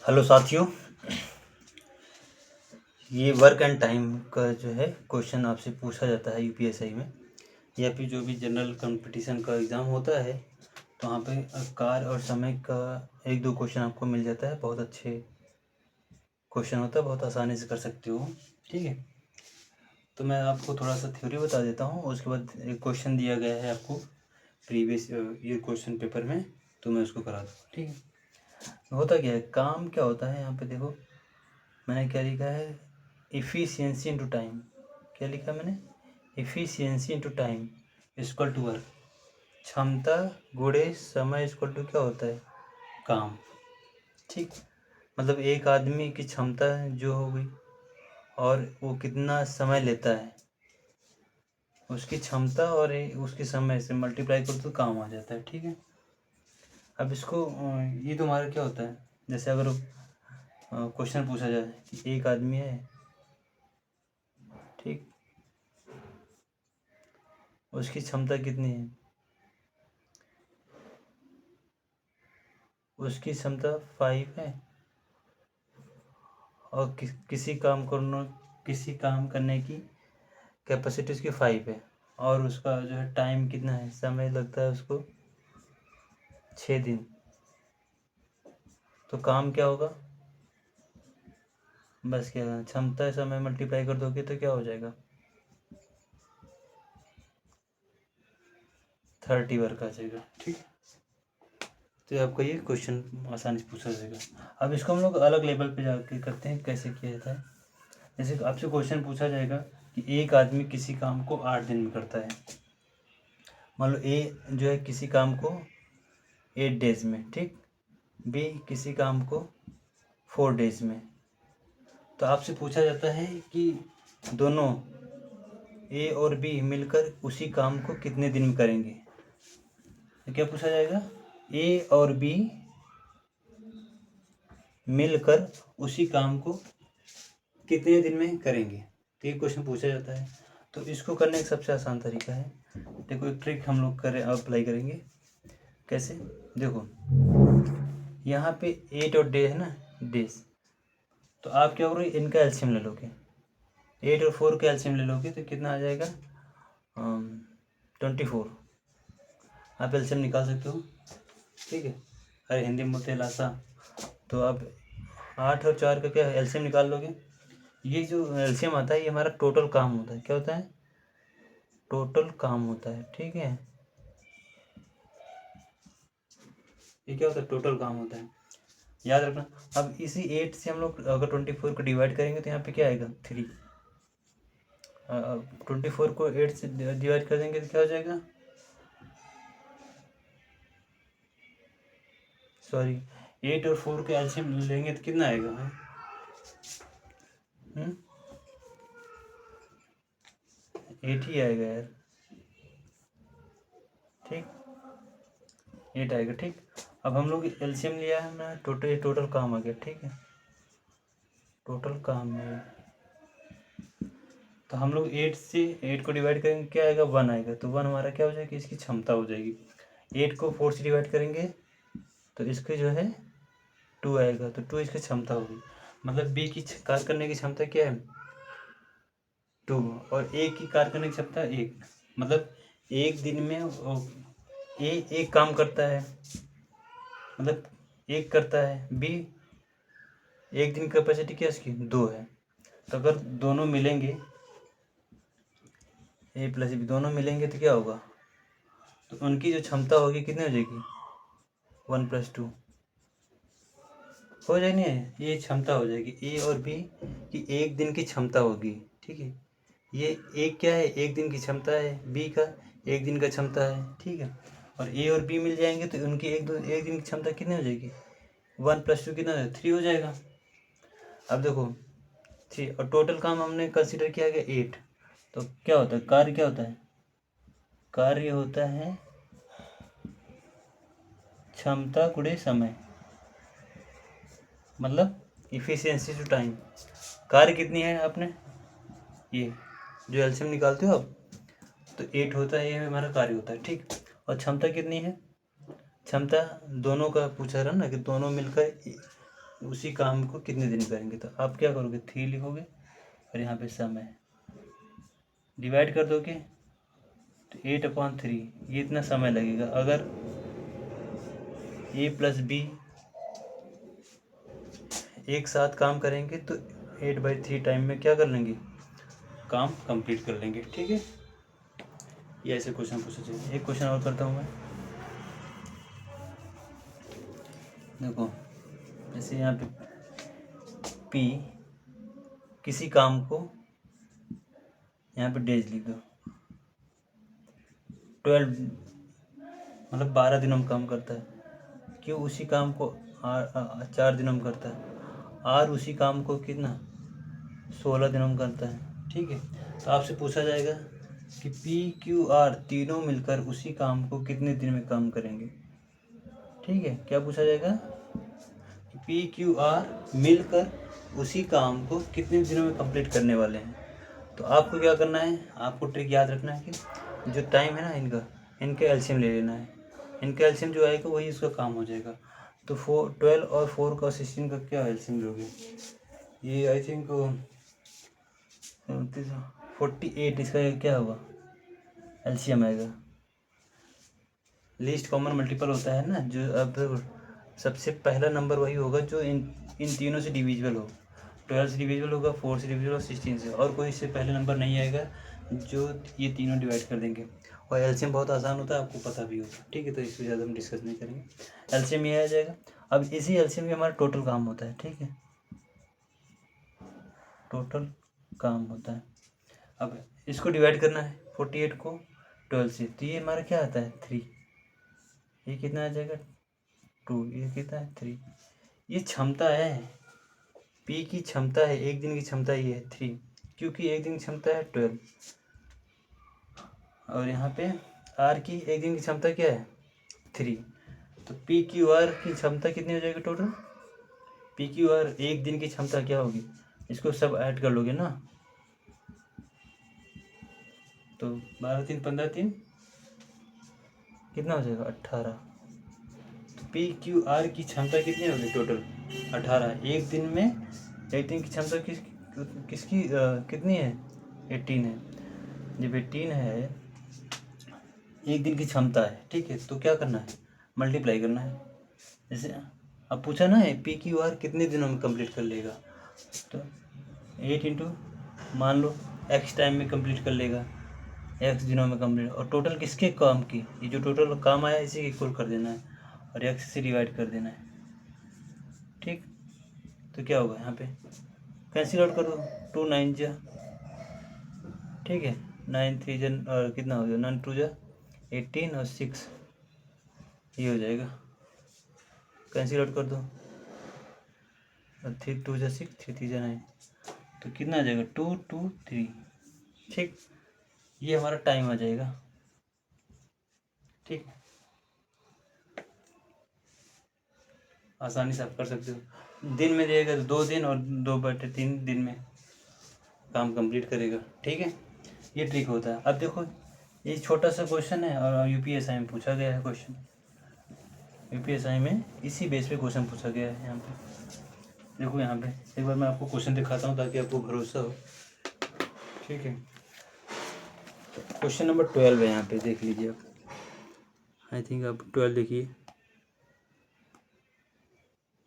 Hello साथियों, ये work and time का जो है क्वेश्चन आपसे पूछा जाता है यूपीएससी में या फिर जो भी जनरल कंपटीशन का एग्ज़ाम होता है तो वहाँ पे कार और समय का एक दो क्वेश्चन आपको मिल जाता है। बहुत अच्छे क्वेश्चन होता है, बहुत आसानी से कर सकते हो। ठीक है, तो मैं आपको थोड़ा सा थ्योरी बता देता हूँ, उसके बाद एक क्वेश्चन दिया गया है आपको प्रीवियस ईयर क्वेश्चन पेपर में, तो मैं उसको करा दूँगा। ठीक है, होता क्या है, काम क्या होता है यहाँ पे देखो, मैंने क्या लिखा है, इफ़िशियंसी इनटू टाइम। क्या लिखा मैंने, efficiency into time equal to work. क्षमता गुणे समय इक्वल टू क्या होता है, काम। ठीक, मतलब एक आदमी की क्षमता जो हो गई और वो कितना समय लेता है, उसकी क्षमता और उसके समय से मल्टीप्लाई कर तो काम आ जाता है। ठीक है, अब इसको ये तुम्हारा क्या होता है, जैसे अगर क्वेश्चन पूछा जाए कि एक आदमी है, ठीक, उसकी क्षमता कितनी है, उसकी क्षमता 5 है और किसी काम करने की कैपेसिटी उसकी 5 है और उसका जो है टाइम कितना है, समय लगता है उसको 6 दिन। तो काम क्या होगा, बस क्या करना, क्षमता समय मल्टीप्लाई कर दोगे तो क्या हो जाएगा, 30 वर्क आ जाएगा। ठीक, तो आपका ये क्वेश्चन आसानी से पूछा जाएगा। अब इसको हम लोग अलग लेवल पे जाके करते हैं, कैसे किया जाता है। जैसे आपसे क्वेश्चन पूछा जाएगा कि एक आदमी किसी काम को 8 दिन में करता है। मान लो ए जो है किसी काम को 8 डेज में, ठीक, बी किसी काम को 4 डेज में। तो आपसे पूछा जाता है कि दोनों ए और बी मिलकर उसी काम को कितने दिन में करेंगे। तो क्या पूछा जाएगा, ए और बी मिलकर उसी काम को कितने दिन में करेंगे, तो ये क्वेश्चन पूछा जाता है। तो इसको करने का सबसे आसान तरीका है, देखो एक ट्रिक हम लोग अप्लाई करेंगे। कैसे, देखो यहाँ पे 8 और डे है ना, डेज, तो आप क्या करोगे, इनका एलसीएम ले लोगे, 8 और 4 का एलसीएम ले लोगे तो कितना आ जाएगा, 24। आप एलसीएम निकाल सकते हो। ठीक है, अरे हिंदी में बोलते हैं लासा, तो आप 8 और 4 का क्या एलसीएम निकाल लोगे। ये जो एलसीएम आता है ये हमारा टोटल काम होता है। क्या होता है, टोटल काम होता है। ठीक है, ये क्या होता है, टोटल काम होता है, याद रखना। अब इसी 8 से हम लोग अगर 24 को डिवाइड करेंगे तो यहाँ पे क्या आएगा, 3। 24 को 8 से डिवाइड कर देंगे तो क्या हो जाएगा, सॉरी 8 और 4 के एलसीएम लेंगे तो कितना आएगा भाई, 8 ही आएगा यार। ठीक, 8 आएगा। ठीक, अब हम लोग एलसीएम लिया है ना, टोटल काम आ गया। ठीक है, टोटल काम है, तो हम लोग 8 से 8 को डिवाइड करेंगे क्या आएगा, 1 आएगा। तो 1 हमारा क्या हो जाएगी, इसकी क्षमता हो जाएगी। 8 को 4 से डिवाइड करेंगे तो इसके जो है 2 आएगा, तो 2 इसकी क्षमता होगी। मतलब बी की कार्य करने की क्षमता क्या है, 2, और ए की कार्य करने की क्षमता 1। मतलब एक दिन में ए एक काम करता है, मतलब एक करता है, बी एक दिन कैपेसिटी क्या इसकी 2 है। तो अगर दोनों मिलेंगे, ए प्लस बी दोनों मिलेंगे तो क्या होगा, तो उनकी जो क्षमता होगी कितनी हो जाएगी, 1 + 2 हो जाएगी। नहीं, ये क्षमता हो जाएगी ए और बी की एक दिन की क्षमता होगी। ठीक है, ये एक क्या है, एक दिन की क्षमता है, बी का एक दिन का क्षमता है। ठीक है, और ए और बी मिल जाएंगे तो उनकी एक दिन की क्षमता कितनी हो जाएगी, 1 + 2 कितना हो जाएगा, 3 हो जाएगा। अब देखो 3 और टोटल काम हमने कंसिडर किया गया 8। तो क्या होता है, कार्य क्या होता है, कार्य होता है क्षमता गुणे समय, मतलब इफिशियंसी टू टाइम। कार्य कितनी है आपने, ये जो एलसीएम निकालते हो आप, तो 8 होता है, ये हमारा कार्य होता है। ठीक, और क्षमता कितनी है, क्षमता दोनों का पूछा रहा ना कि दोनों मिलकर उसी काम को कितने दिन करेंगे। तो आप क्या करोगे, 3 लिखोगे और यहाँ पे समय डिवाइड कर दोगे तो 8/3 ये इतना समय लगेगा। अगर A + B एक साथ काम करेंगे तो 8/3 टाइम में क्या कर लेंगे, काम कंप्लीट कर लेंगे। ठीक है, ये ऐसे क्वेश्चन पूछा चाहिए। एक क्वेश्चन और करता हूँ मैं, देखो जैसे यहाँ पे P किसी काम को, यहाँ पे डेज लिख दो, 12 मतलब 12 दिनों में काम करता है। क्यों उसी काम को 4 दिनों में करता है। R उसी काम को कितना 16 दिनों में करता है। ठीक है, तो आपसे पूछा जाएगा कि PQR तीनों मिलकर उसी काम को कितने दिन में काम करेंगे। ठीक है, क्या पूछा जाएगा कि PQR मिलकर उसी काम को कितने दिनों में कंप्लीट करने वाले हैं। तो आपको क्या करना है, आपको ट्रिक याद रखना है कि जो टाइम है ना इनका एलसीएम ले लेना है। इनका एलसीएम जो आएगा वही इसका काम हो जाएगा। तो 12 और 4 का 16 का क्या एलसीएम लोगे, ये आई थिंक 48 इसका क्या होगा एलसीएम आएगा। लीस्ट कॉमन मल्टीपल होता है ना, जो अब सबसे पहला नंबर वही होगा जो इन तीनों से डिविजिबल हो। 12 से डिविजिबल होगा, 4 से डिविजिबल होगा, 16 से, और कोई इससे पहले नंबर नहीं आएगा जो ये तीनों डिवाइड कर देंगे। और एलसीएम बहुत आसान होता है, आपको पता भी होगा। ठीक है, तो इससे ज़्यादा हम डिस्कस नहीं करेंगे, एलसीएम ये आ जाएगा। अब इसी एलसीएम में हमारा टोटल काम होता है। ठीक है, टोटल काम होता है। अब इसको डिवाइड करना है 48 को 12 से, तो ये हमारा क्या आता है 3, ये कितना आ जाएगा 2, ये कितना है 3। ये क्षमता है, P की क्षमता है, एक दिन की क्षमता ये है 3, क्योंकि एक दिन की क्षमता है 12। और यहाँ पे R की एक दिन की क्षमता क्या है 3, तो PQR की क्षमता कितनी हो जाएगी टोटल। PQR एक दिन की क्षमता क्या होगी, इसको सब ऐड कर लोगे ना, तो 12 3 15 3 कितना हो जाएगा 18। तो PQR की क्षमता कितनी होगी टोटल 18। एक दिन में एक दिन की क्षमता किसकी कितनी है 18 है। जब 18 है एक दिन की क्षमता है, ठीक है, तो क्या करना है मल्टीप्लाई करना है। जैसे अब पूछा ना है PQR कितने दिनों में कंप्लीट कर लेगा, तो 8 इंटू मान लो x टाइम में कंप्लीट कर लेगा, x दिनों में कंप्लीट, और टोटल किसके काम की, ये जो टोटल काम आया इसी के इक्वल कर देना है और x से डिवाइड कर देना है। ठीक, तो क्या होगा यहाँ पे कैंसिल आउट कर दो, 2 9 जा, ठीक है, 9 3 जन और कितना हो गया 9 2 जा 18 और 6 ये हो जाएगा, कैंसिल आउट कर दो, और 3 2 जा 6 3 3 जा 9, तो कितना आ जाएगा 2 2 3। ठीक, ये हमारा टाइम आ जाएगा। ठीक, आसानी से आप कर सकते हो। दिन में देगा तो 2 दिन और 2/3 दिन में काम कंप्लीट करेगा। ठीक है, ये ट्रिक होता है। अब देखो ये छोटा सा क्वेश्चन है और यूपीएसआई में पूछा गया है क्वेश्चन, यूपीएसआई में इसी बेस पे क्वेश्चन पूछा गया है। यहाँ पे देखो, यहाँ पे एक बार मैं आपको क्वेश्चन दिखाता हूँ ताकि आपको भरोसा हो। ठीक है, क्वेश्चन नंबर 12 है, यहाँ पे देख लीजिए आप, आई थिंक आप 12 देखिए।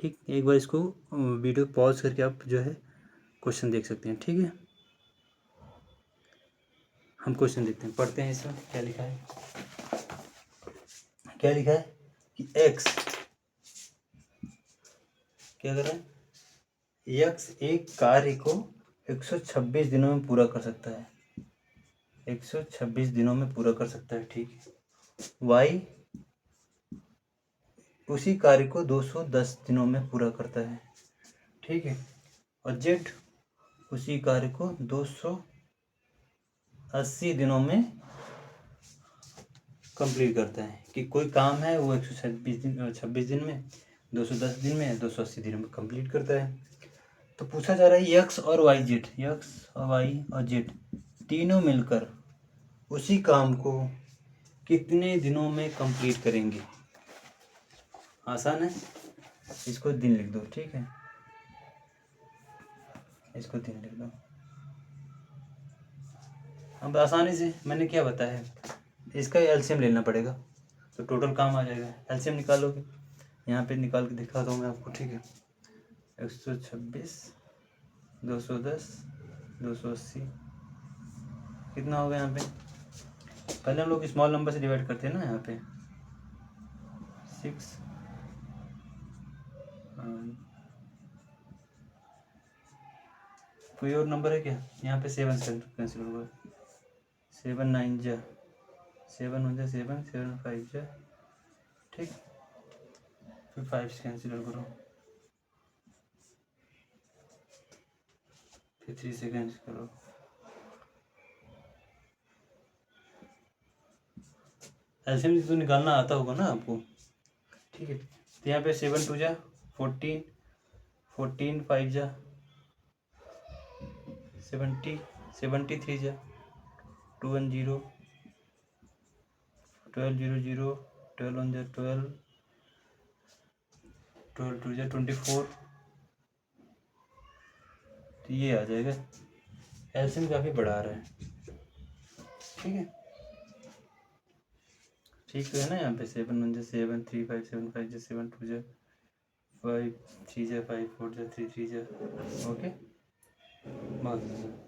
ठीक, एक बार इसको वीडियो पॉज करके आप जो है क्वेश्चन देख सकते हैं। ठीक है, हम क्वेश्चन देखते हैं, पढ़ते हैं इसमें क्या लिखा है। क्या लिखा है कि x क्या कर रहा है, x एक कार्य को 126 दिनों में पूरा कर सकता है, 126 दिनों में पूरा कर सकता है। ठीक है, y उसी कार्य को 210 दिनों में पूरा करता है। ठीक है, और z उसी कार्य को 280 दिनों में कंप्लीट करता है। कि कोई काम है वो 126 दिन में, 210 दिन में, 280 दिन में कंप्लीट करता है। तो पूछा जा रहा है यक्स और वाई जेड, यक्स और वाई और जेड तीनों मिलकर उसी काम को कितने दिनों में कंप्लीट करेंगे। आसान है, इसको दिन लिख दो। ठीक है, इसको 3 लिख दो। अब आसानी से मैंने क्या बताया, इसका एलसीएम लेना पड़ेगा तो टोटल काम आ जाएगा। एलसीएम निकालोगे, यहाँ पे निकाल के दिखा दूँ मैं आपको, ठीक है। 126, 210, 280 कितना होगा यहाँ पे। पहले हम लोग स्मॉल नंबर से डिवाइड करते हैं ना, यहाँ पे 6 कोई और नंबर है क्या, यहाँ पे 7 से कैंसिल होगा। 7 9 जा 7 1 जा 7 7 5 जा, ठीक। फिर 5 से कैंसिल करो, फिर 3 से कैंसिल करो, एलसीएम तो निकालना आता होगा ना आपको, ठीक है। तो यहाँ पे 7 2 जा 14, 14 5 जा 70, 73 जा 2 1 0, 12 0 0, 12 1 जा 12, 12 2 जा 24। तो ये आ जाएगा। एलसीएम काफ़ी बड़ा आ रहा है, ठीक है। ठीक तो है ना, यहाँ पे 7 1 जा 7, 3 5 7 5 जा 7 2 जा 5 3 जा 5 4 जा 3 3 जा, ओके।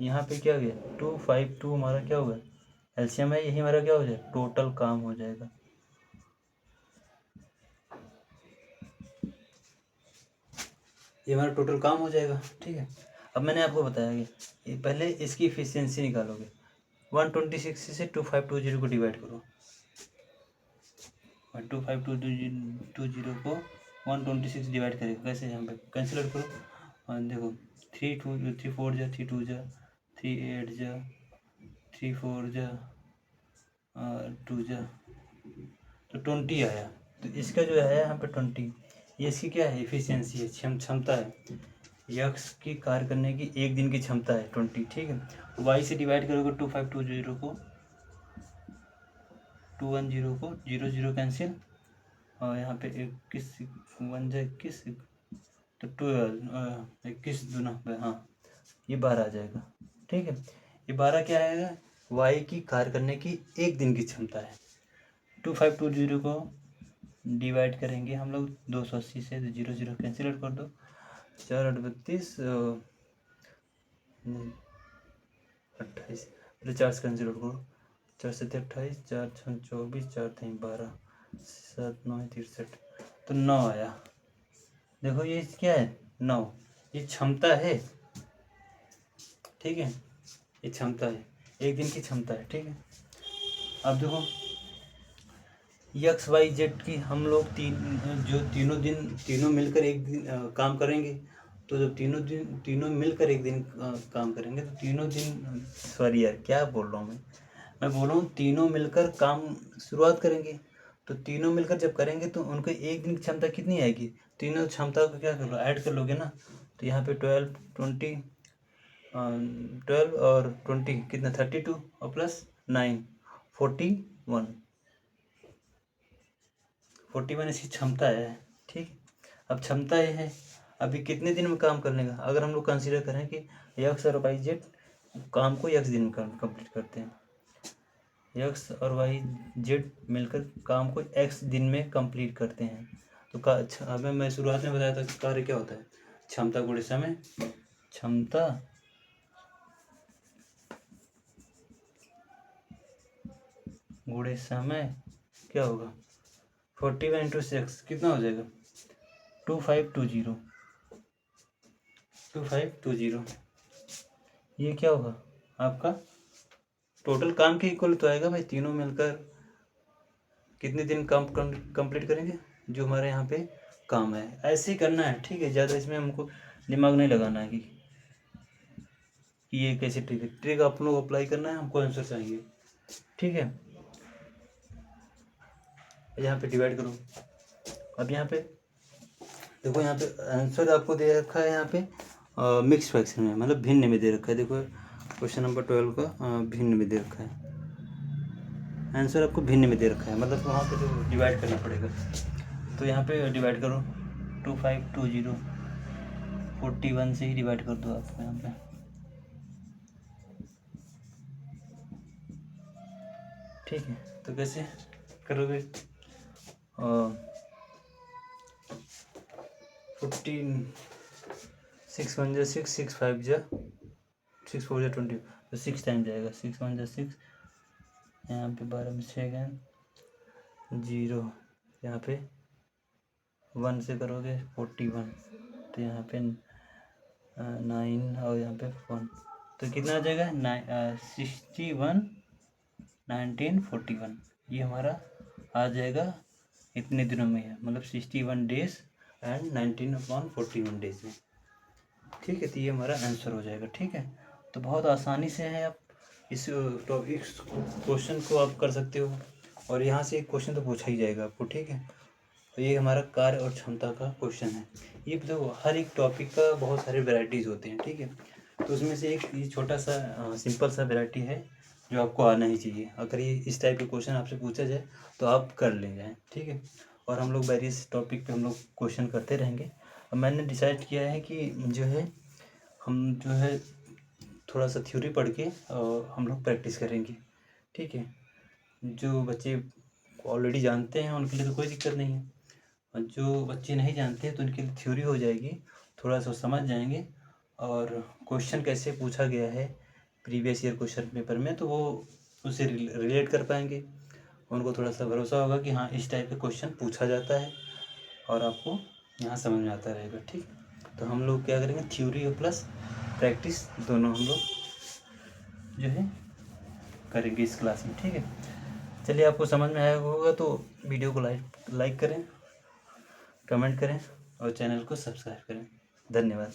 यहाँ पे क्या हो गया, 2 5 2 हमारा क्या होगा, एलसीएम है, यही हमारा क्या हो जाएगा, टोटल काम हो जाएगा। ये हमारा टोटल काम हो जाएगा, ठीक है। अब मैंने आपको बताया कि पहले इसकी इफिशियंसी निकालोगे। 126 से 2520 को डिवाइड करो, 2520 को 126 डिवाइड करेगा कैसे, यहाँ पे कैंसिल करो। और देखो 3 4 जा 3 2 जा 3 8 जा 3 4 जा 2 जा, तो 20 आया। तो इसका जो है यहाँ पे 20, ये इसकी क्या है, इफिशियंसी है, क्षमता है, यक्स की कार्य करने की एक दिन की क्षमता है 20, ठीक है। वाई से डिवाइड करोगे 2520 को, 210 को 0 0 कैंसिल, और यहाँ पे 21 1 जा 21, तो 12 21 दूना, हाँ ये 12 आ जाएगा, ठीक है। ये 12 क्या आएगा, वाई की कार्य करने की एक दिन की क्षमता है। 2520 को डिवाइड करेंगे हम लोग 280 से, तो 0 0 कैंसिल कर दो, 4 8 32 28, पहले 4 से कैंसिल करो, 4 से 28, 4 6 24, 4 3 12, 7 9 63, तो 9 आया। देखो ये क्या है, 9, ये क्षमता है, ठीक है, ये क्षमता है, एक दिन की क्षमता है, ठीक है। अब देखो एक्स वाई जेड की हम लोग तीनों मिलकर एक दिन काम करेंगे, तो जब तीनों मिलकर एक दिन काम करेंगे, तो तीनों दिन, सॉरी यार क्या बोल रहा हूँ मैं बोल रहा हूँ तीनों मिलकर काम शुरुआत करेंगे, तो तीनों मिलकर जब करेंगे तो उनके एक दिन की क्षमता कितनी आएगी, तीनों क्षमता को क्या कर लो, ऐड कर लोगे ना। तो यहाँ पे 12 20 12 और 20 कितना, 32 और प्लस 9 41, 41 इसकी क्षमता है, ठीक। अब क्षमता ये है, अभी कितने दिन में काम करने का, अगर हम लोग कंसीडर करें कि एक्स और वाई जेड काम को एक्स दिन में कंप्लीट करते हैं, एक्स और वाई जेड मिलकर काम को एक्स दिन में कंप्लीट करते हैं, तो हमें मैं शुरुआत में बताया था कि कार्य क्या होता है, क्षमता गुणे समय, क्षमता गुणे समय क्या होगा, 41 इंटू 6 कितना हो जाएगा, 2520, 2520, ये क्या होगा आपका टोटल काम के इक्वल तो आएगा भाई। तीनों मिलकर कितने दिन काम कंप्लीट करेंगे, जो हमारे यहाँ पे काम है, ऐसे ही करना है, ठीक है। ज़्यादा इसमें हमको दिमाग नहीं लगाना है कि ये कैसे ट्रिक आप लोग अप्लाई करना है, हमको आंसर चाहिए, ठीक है। यहाँ पे डिवाइड करो, अब यहाँ पे देखो, यहाँ पे आंसर आपको दे रखा है, यहाँ पे मिक्स फ्रैक्शन में, मतलब भिन्न में दे रखा है। देखो क्वेश्चन नंबर 12 का भिन्न में दे रखा है, आंसर आपको भिन्न में दे रखा है, मतलब वहाँ पे तो डिवाइड करना पड़ेगा। तो यहाँ पे डिवाइड करो 2520, 41 से ही डिवाइड कर दो आप यहाँ पे। ठीक है, तो कैसे करोगे? 15 6 1 6 6 5 6 4 20, तो 6 टाइम जाएगा। 6 1 6, यहाँ पे 12 में 6 गए, 0, यहाँ पे 1 से करोगे 41, तो यहाँ पे 9 और यहाँ पे 1, तो कितना आ जाएगा? 61 19 41, ये हमारा आ जाएगा इतने दिनों में है, मतलब 61 डेज एंड 19/41 डेज में। ठीक है, तो ये हमारा आंसर हो जाएगा। ठीक है, तो बहुत आसानी से है, आप इस टॉपिक क्वेश्चन को आप कर सकते हो, और यहाँ से एक क्वेश्चन तो पूछा ही जाएगा आपको। ठीक है, तो ये हमारा कार्य और क्षमता का क्वेश्चन है। ये तो हर एक टॉपिक का बहुत सारे वैरायटीज़ होते हैं। ठीक है, तो उसमें से एक ये छोटा सा सिंपल सा वैरायटी है जो आपको आना ही चाहिए। अगर ये इस टाइप के क्वेश्चन आपसे पूछा जाए तो आप कर ले जाएँ। ठीक है, और हम लोग वेरियस टॉपिक पे हम लोग क्वेश्चन करते रहेंगे। अब मैंने डिसाइड किया है कि जो है हम जो है थोड़ा सा थ्योरी पढ़ के हम लोग प्रैक्टिस करेंगे। ठीक है, जो बच्चे ऑलरेडी जानते हैं उनके लिए तो कोई दिक्कत नहीं है, और जो बच्चे नहीं जानते तो उनके लिए थ्योरी हो जाएगी, थोड़ा सा समझ जाएंगे, और क्वेश्चन कैसे पूछा गया है प्रीवियस ईयर क्वेश्चन पेपर में, तो वो उससे रिलेट कर पाएंगे। उनको थोड़ा सा भरोसा होगा कि हाँ इस टाइप का क्वेश्चन पूछा जाता है, और आपको यहाँ समझ में आता रहेगा। ठीक, तो हम लोग क्या करेंगे, थ्योरी और प्लस प्रैक्टिस दोनों हम लोग जो है करेंगे इस क्लास में। ठीक है, चलिए, आपको समझ में आया होगा तो वीडियो को लाइक करें, कमेंट करें और चैनल को सब्सक्राइब करें। धन्यवाद।